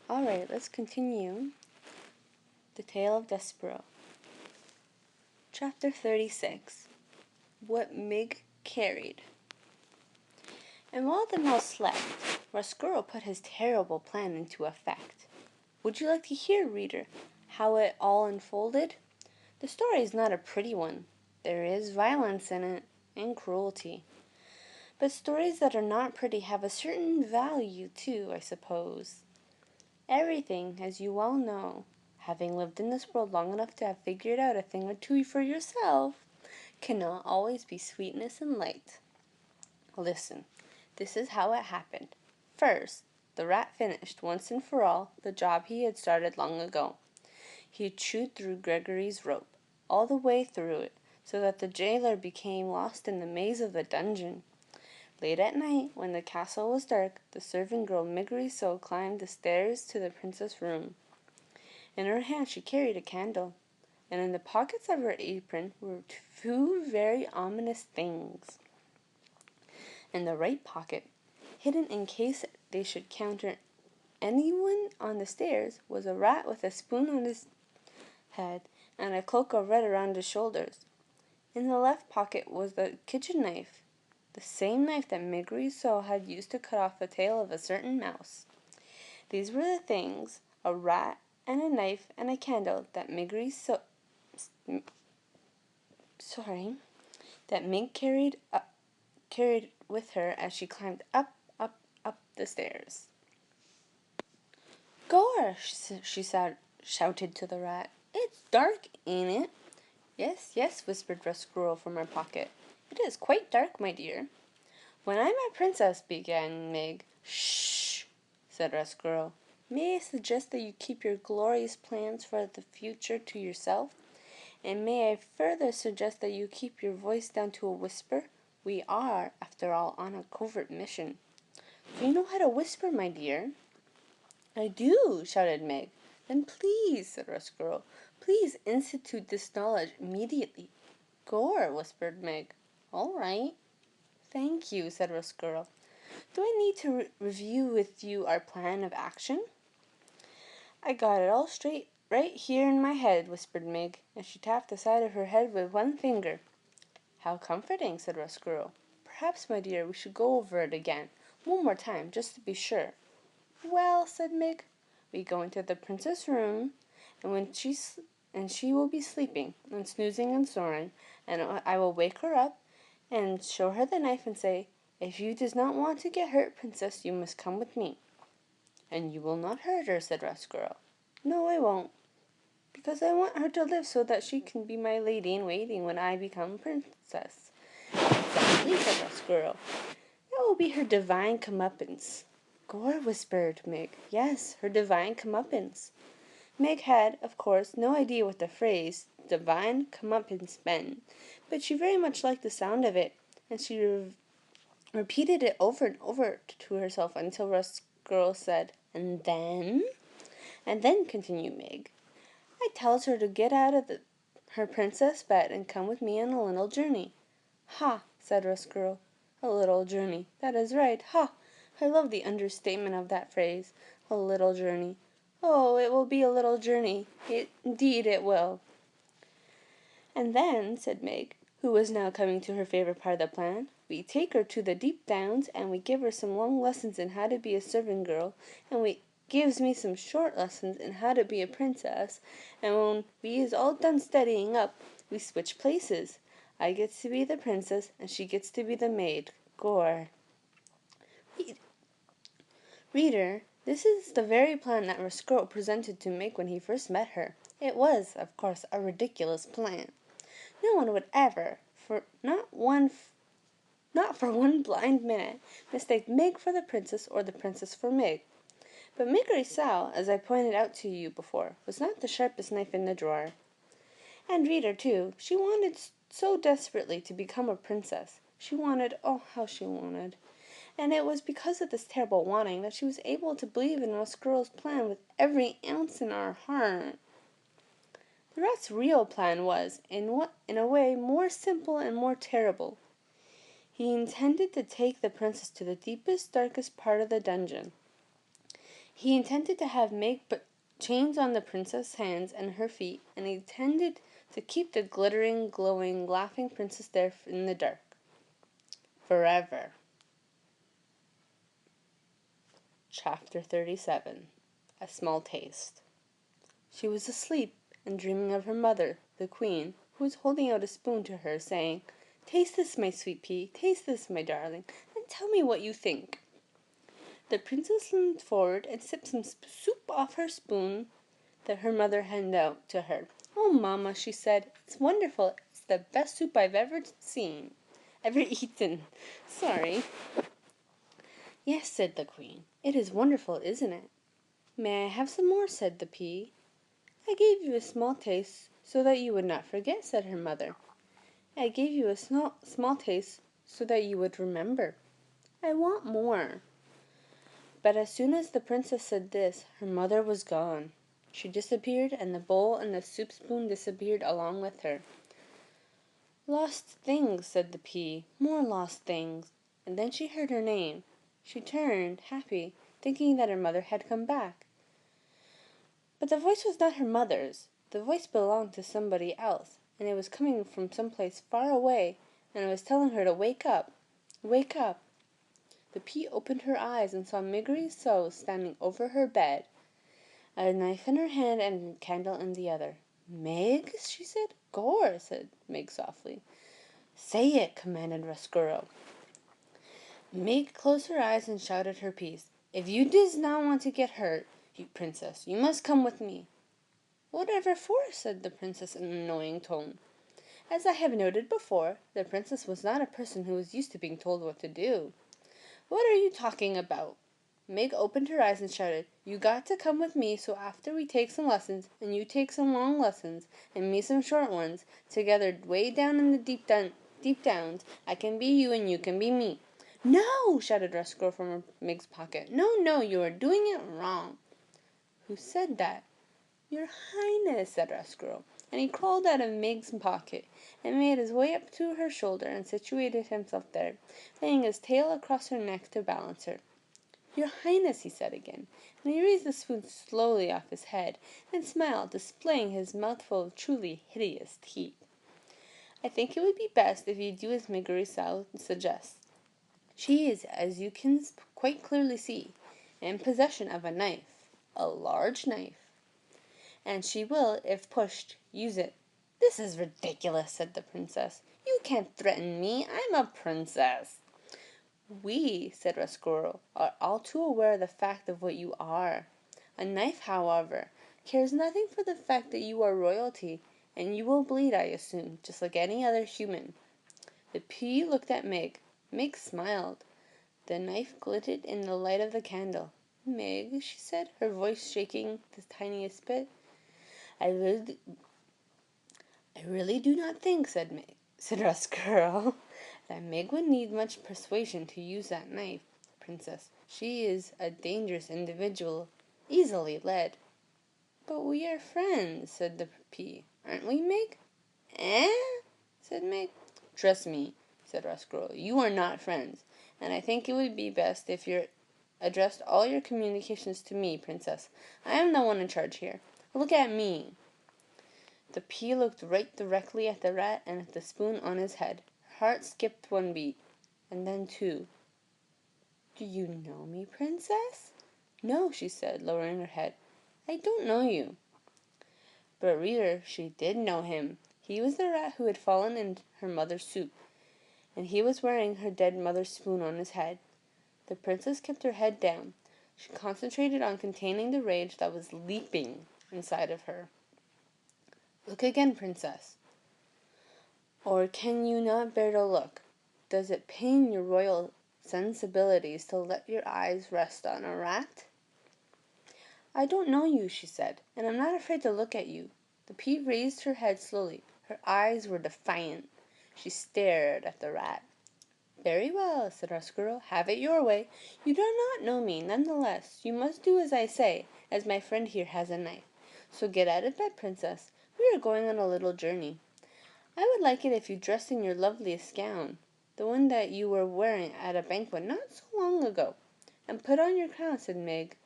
Alright, let's continue the tale of Despereaux. Chapter 36. What Mig Carried. And while the mouse slept, Roscuro put his terrible plan into effect. Would you like to hear, reader, how it all unfolded? The story is not a pretty one. There is violence in it, and cruelty. But stories that are not pretty have a certain value too, I suppose. Everything, as you well know, having lived in this world long enough to have figured out a thing or two for yourself, cannot always be sweetness and light. Listen, this is how it happened. First, the rat finished, once and for all, the job he had started long ago. He chewed through Gregory's rope, all the way through it, so that the jailer became lost in the maze of the dungeon. Late at night, when the castle was dark, the servant girl Migriso climbed the stairs to the princess' room. In her hand she carried a candle, and in the pockets of her apron were two very ominous things. In the right pocket, hidden in case they should counter anyone on the stairs, was a rat with a spoon on his head and a cloak of red around his shoulders. In the left pocket was the kitchen knife, the same knife that Migriso had used to cut off the tail of a certain mouse. These were the things, a rat and a knife and a candle, that Mig carried with her as she climbed up the stairs. "Gore," she shouted to the rat. "It's dark, ain't it?" "Yes, yes," whispered Roscuro from her pocket. "It is quite dark, my dear." "When I'm a princess," began Mig. "Shh," said Roscuro. "May I suggest that you keep your glorious plans for the future to yourself? And may I further suggest that you keep your voice down to a whisper? We are, after all, on a covert mission." "Do you know how to whisper, my dear?" "I do," shouted Meg. "Then please," said Roscuro, "please institute this knowledge immediately." "Gore," whispered Meg. "All right." "Thank you," said Roscuro. "Do I need to review with you our plan of action?" "I got it all straight right here in my head," whispered Meg, and she tapped the side of her head with one finger. "How comforting," said Roscuro. "Perhaps, my dear, we should go over it again, one more time, just to be sure." "Well," said Meg, "we go into the princess' room, and she will be sleeping, and snoozing and snoring, and I will wake her up, and show her the knife, and say, 'If you does not want to get hurt, princess, you must come with me.'" "And you will not hurt her," said Roscuro. "No, I won't, because I want her to live so that she can be my lady-in-waiting when I become princess." "Exactly," said Roscuro. "That will be her divine comeuppance." "Gore," whispered Meg. "Yes, her divine comeuppance." Meg had, of course, no idea what the phrase "divine comeuppance" meant, but she very much liked the sound of it, and she repeated it over and over to herself until Roscuro said, "And then?" "And then," continued Meg, "I tells her to get out of her princess bed and come with me on a little journey." "Ha," said Roscuro. "A little journey. That is right. Ha! I love the understatement of that phrase. A little journey. Oh, it will be a little journey. Indeed it will." "And then," said Meg, who was now coming to her favorite part of the plan, "we take her to the deep downs, and we give her some long lessons in how to be a servant girl, and we gives me some short lessons in how to be a princess, and when we is all done studying up, we switch places. I gets to be the princess, and she gets to be the maid. Gore." Reader, this is the very plan that Roscuro presented to Meg when he first met her. It was, of course, a ridiculous plan. No one would ever, not for one blind minute, mistake Meg for the princess or the princess for Meg. But Migriso, as I pointed out to you before, was not the sharpest knife in the drawer. And reader, too, she wanted so desperately to become a princess. She wanted, oh, how she wanted. And it was because of this terrible wanting that she was able to believe in Roscuro's plan with every ounce in her heart. The rat's real plan was, in a way, more simple and more terrible. He intended to take the princess to the deepest, darkest part of the dungeon. He intended to have Meg put chains on the princess' hands and her feet, and he intended to keep the glittering, glowing, laughing princess there in the dark. Forever. Chapter 37. A Small Taste. She was asleep and dreaming of her mother, the queen, who was holding out a spoon to her, saying, "Taste this, my sweet pea, taste this, my darling, and tell me what you think." The princess leaned forward and sipped some soup off her spoon that her mother handed out to her. "Oh, Mamma," she said, "it's wonderful. It's the best soup I've ever eaten. Sorry." "Yes," said the queen, "it is wonderful, isn't it?" "May I have some more?" said the pea. "I gave you a small taste so that you would not forget," said her mother. "I gave you a small taste so that you would remember. I want more." But as soon as the princess said this, her mother was gone. She disappeared, and the bowl and the soup spoon disappeared along with her. "Lost things," said the pea, "more lost things." And then she heard her name. She turned, happy, thinking that her mother had come back. But the voice was not her mother's. The voice belonged to somebody else, and it was coming from some place far away, and it was telling her to wake up. Wake up. The pea opened her eyes and saw Miggery standing over her bed, a knife in her hand and a candle in the other. "Meg," she said. "Gore," said Meg softly. "Say it," commanded Roscuro. Meg closed her eyes and shouted her piece. "If you does not want to get hurt, you princess, you must come with me." "Whatever for?" said the princess in an annoying tone. As I have noted before, the princess was not a person who was used to being told what to do. "What are you talking about?" Meg opened her eyes and shouted, "You got to come with me, so after we take some lessons, and you take some long lessons, and me some short ones, together way down in the deep downs, I can be you and you can be me." "No!" shouted Roscoe from Meg's pocket. "No, no, you are doing it wrong." "Who said that?" "Your Highness," said Roscoe, and he crawled out of Meg's pocket, and made his way up to her shoulder, and situated himself there, laying his tail across her neck to balance her. "Your Highness," he said again, and he raised the spoon slowly off his head, and smiled, displaying his mouthful of truly hideous teeth. "I think it would be best if you do as Miggery suggests. She is, as you can quite clearly see, in possession of a knife, a large knife, and she will, if pushed, use it." "This is ridiculous," said the princess. "You can't threaten me. I'm a princess." "We," said Roscuro, "are all too aware of the fact of what you are. A knife, however, cares nothing for the fact that you are royalty, and you will bleed, I assume, just like any other human." The pea looked at Meg. Meg smiled. The knife glinted in the light of the candle. "Meg," she said, her voice shaking the tiniest bit, I really do not think," said Roscuro, "that Meg would need much persuasion to use that knife, princess. She is a dangerous individual, easily led." "But we are friends," said the pea. "Aren't we, Meg?" "Eh?" said Meg. "Trust me," said Roscuro, "you are not friends, and I think it would be best if you addressed all your communications to me, princess. I am the one in charge here. Look at me." The pea looked right directly at the rat and at the spoon on his head. Her heart skipped one beat, and then two. "Do you know me, princess?" "No," she said, lowering her head. "I don't know you." But reader, she did know him. He was the rat who had fallen in her mother's soup, and he was wearing her dead mother's spoon on his head. The princess kept her head down. She concentrated on containing the rage that was leaping inside of her. "Look again, princess. Or can you not bear to look? Does it pain your royal sensibilities to let your eyes rest on a rat?" "I don't know you," she said, "and I'm not afraid to look at you." The pea raised her head slowly. Her eyes were defiant. She stared at the rat. "Very well," said Roscuro, "have it your way. You do not know me, none the less. You must do as I say, as my friend here has a knife. So get out of bed, princess. We are going on a little journey. I would like it if you dressed in your loveliest gown, the one that you were wearing at a banquet not so long ago." "And put on your crown," said Meg.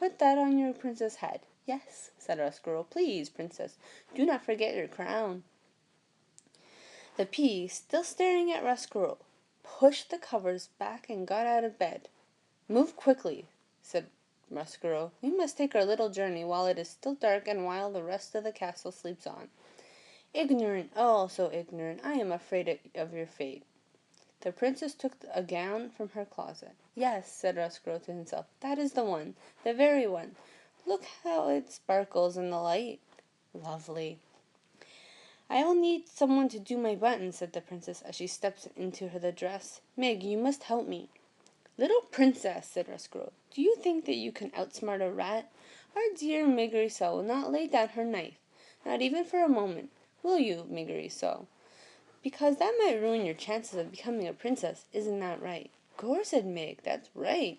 put that on your princess head. Yes, said a squirrel. Please, princess, do not forget your crown. The pea, still staring at Russ Squirrel, pushed the covers back and got out of bed. Move quickly, said Russ Squirrel. We must take our little journey while it is still dark and while the rest of the castle sleeps on. Ignorant, oh, so ignorant, I am afraid of your fate. The princess took a gown from her closet. Yes, said Russ Squirrel to himself, that is the one, the very one. Look how it sparkles in the light. Lovely. I will need someone to do my buttons, said the princess as she stepped into the dress. Meg, you must help me. Little princess, said Russ Squirrel, do you think that you can outsmart a rat? Our dear Miggery will not lay down her knife, not even for a moment. Will you, Miggery? Because that might ruin your chances of becoming a princess. Isn't that right? Gore, said Meg, that's right.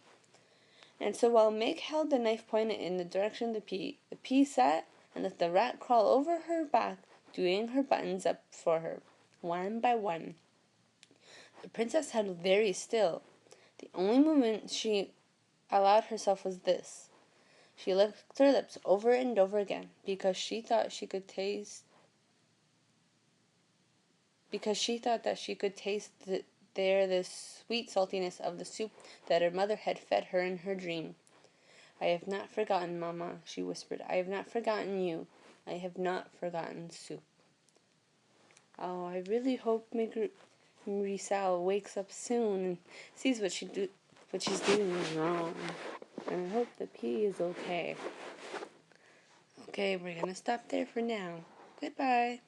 And so while Meg held the knife pointed in the direction of the pea sat and let the rat crawl over her back, doing her buttons up for her, one by one. The princess held very still. The only movement she allowed herself was this. She licked her lips over and over again because she thought that she could taste the sweet saltiness of the soup that her mother had fed her in her dream. I have not forgotten, Mamma, she whispered. I have not forgotten you. I have not forgotten soup. Oh, I really hope Marie-Sal wakes up soon and sees what she's doing wrong. And I hope the pea is okay. Okay, we're gonna stop there for now. Goodbye.